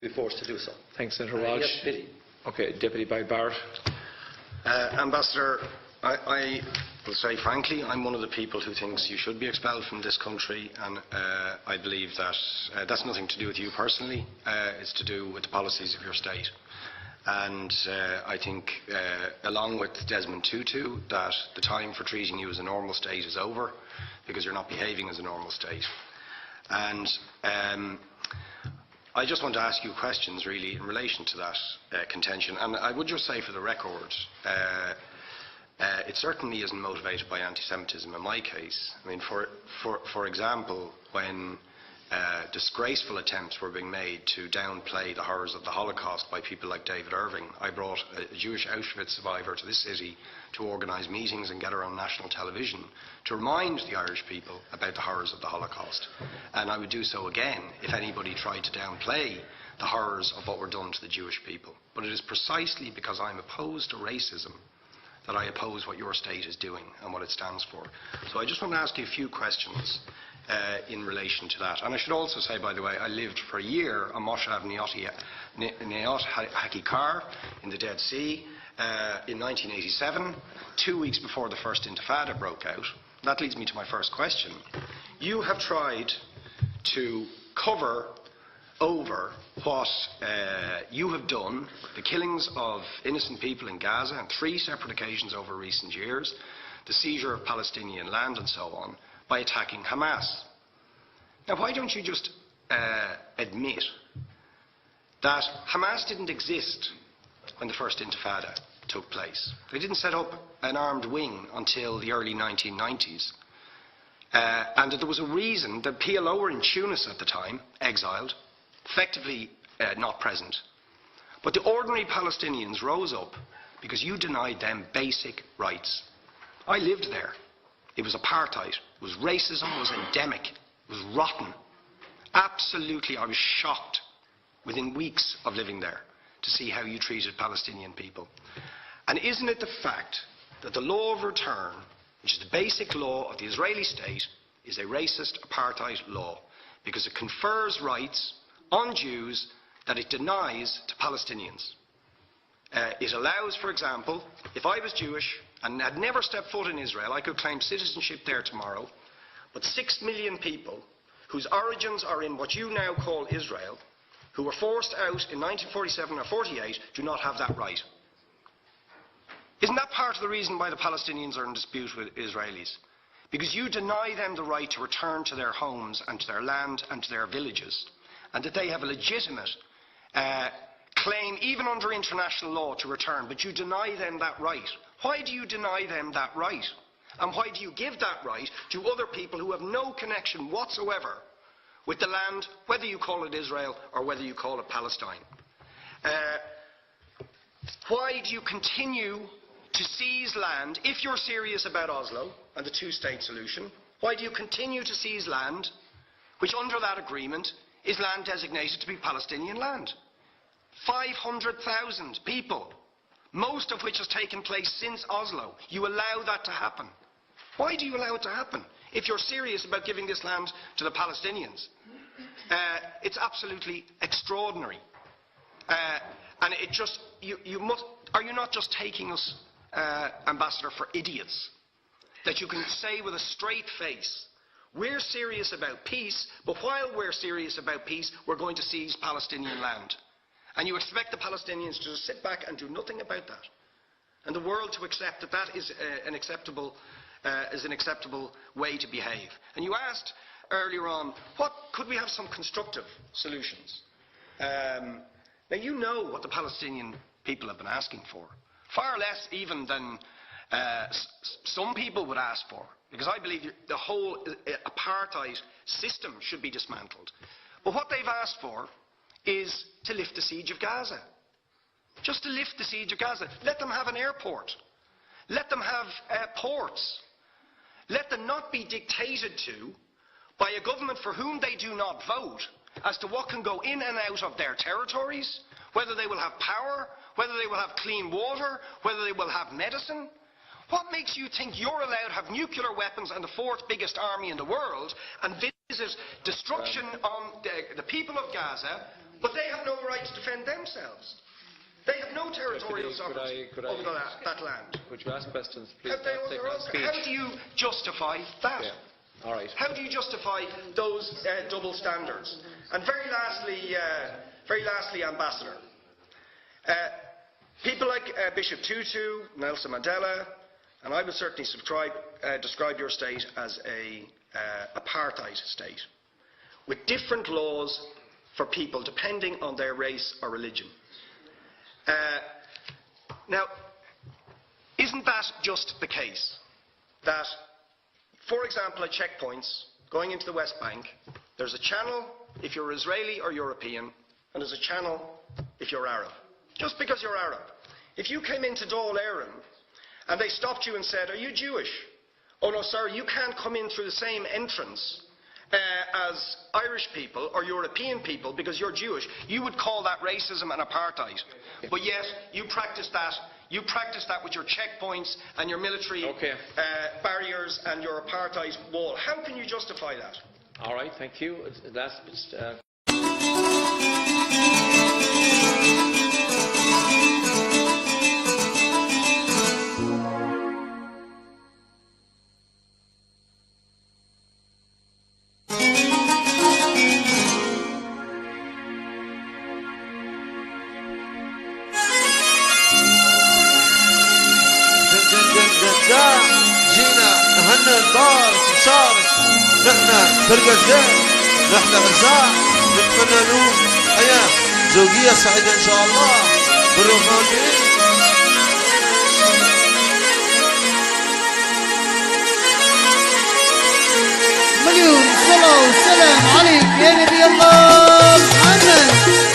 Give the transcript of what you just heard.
be forced to do so. Thanks, Senator Walsh. Yes, okay, Deputy by Barrett. Ambassador, I will say frankly, I'm one of the people who thinks you should be expelled from this country, and I believe that that's nothing to do with you personally. It's to do with the policies of your state. And I think, along with Desmond Tutu, that the time for treating you as a normal state is over, because you're not behaving as a normal state. And I just want to ask you questions, really, in relation to that contention. And I would just say, for the record, it certainly isn't motivated by anti-Semitism in my case. I mean, for example, when disgraceful attempts were being made to downplay the horrors of the Holocaust by people like David Irving, I brought a Jewish Auschwitz survivor to this city to organise meetings and get her on national television to remind the Irish people about the horrors of the Holocaust. And I would do so again if anybody tried to downplay the horrors of what were done to the Jewish people. But it is precisely because I'm opposed to racism that I oppose what your state is doing and what it stands for. So I just want to ask you a few questions in relation to that. And I should also say, by the way, I lived for a year on Moshav Neot Hakikar in the Dead Sea in 1987, 2 weeks before the first Intifada broke out. That leads me to my first question. You have tried to cover over what you have done, the killings of innocent people in Gaza on 3 separate occasions over recent years, the seizure of Palestinian land and so on, by attacking Hamas. Now, why don't you just admit that Hamas didn't exist when the first Intifada took place? They didn't set up an armed wing until the early 1990s. And that there was a reason that PLO were in Tunis at the time, exiled, effectively not present. But the ordinary Palestinians rose up because you denied them basic rights. I lived there. It was apartheid. It was racism. It was endemic. It was rotten. Absolutely, I was shocked within weeks of living there to see how you treated Palestinian people. And isn't it the fact that the law of return, which is the basic law of the Israeli state, is a racist apartheid law because it confers rights on Jews that it denies to Palestinians? It allows, for example, if I was Jewish and had never stepped foot in Israel, I could claim citizenship there tomorrow, but 6 million people whose origins are in what you now call Israel, who were forced out in 1947 or 48, do not have that right. Isn't that part of the reason why the Palestinians are in dispute with Israelis? Because you deny them the right to return to their homes and to their land and to their villages, and that they have a legitimate claim, even under international law, to return, but you deny them that right. Why do you deny them that right? And why do you give that right to other people who have no connection whatsoever with the land, whether you call it Israel or whether you call it Palestine? Why do you continue to seize land, if you're serious about Oslo and the two-state solution? Why do you continue to seize land, which under that agreement is land designated to be Palestinian land? 500,000 people, most of which has taken place since Oslo. You allow that to happen. Why do you allow it to happen if you're serious about giving this land to the Palestinians? It's absolutely extraordinary. And it just, are you not just taking us, Ambassador, for idiots? That you can say with a straight face, we're serious about peace, but while we're serious about peace, we're going to seize Palestinian land. And you expect the Palestinians to just sit back and do nothing about that. And the world to accept that that is an acceptable way to behave. And you asked earlier on, could we have some constructive solutions? Now, you know what the Palestinian people have been asking for. Far less even than some people would ask for. Because I believe the whole apartheid system should be dismantled. But what they've asked for is to lift the siege of Gaza. Just to lift the siege of Gaza. Let them have an airport. Let them have ports. Let them not be dictated to by a government for whom they do not vote as to what can go in and out of their territories, whether they will have power, whether they will have clean water, whether they will have medicine. What makes you think you're allowed to have nuclear weapons and the 4th biggest army in the world and visit destruction on the people of Gaza, but they have no right defend themselves. They have no territorial sovereignty over that land. Could you ask questions, please? How do you justify that? Yeah. All right. How do you justify those double standards? And very lastly, Ambassador, people like Bishop Tutu, Nelson Mandela, and I would certainly describe your state as a apartheid state, with different laws for people depending on their race or religion. Now, isn't that just the case that, for example, at checkpoints going into the West Bank, there's a channel if you're Israeli or European, and there's a channel if you're Arab? Just because you're Arab. If you came into Dáil Éireann and they stopped you and said, "Are you Jewish?" "Oh no, sir, you can't come in through the same entrance as Irish people or European people because you're Jewish," you would call that racism and apartheid. But yet, you practice that. You practice that with your checkpoints and your military barriers and your apartheid wall. How can you justify that? All right, thank you. Last. جينا نهنئ نبارك نشارك نحن فرقة زين نحن ارزاق نتمنى لهم حياة زوجية سعيدة ان شاء الله بالروحانيين. مليون صلاة وسلام عليك يا نبي الله محمد.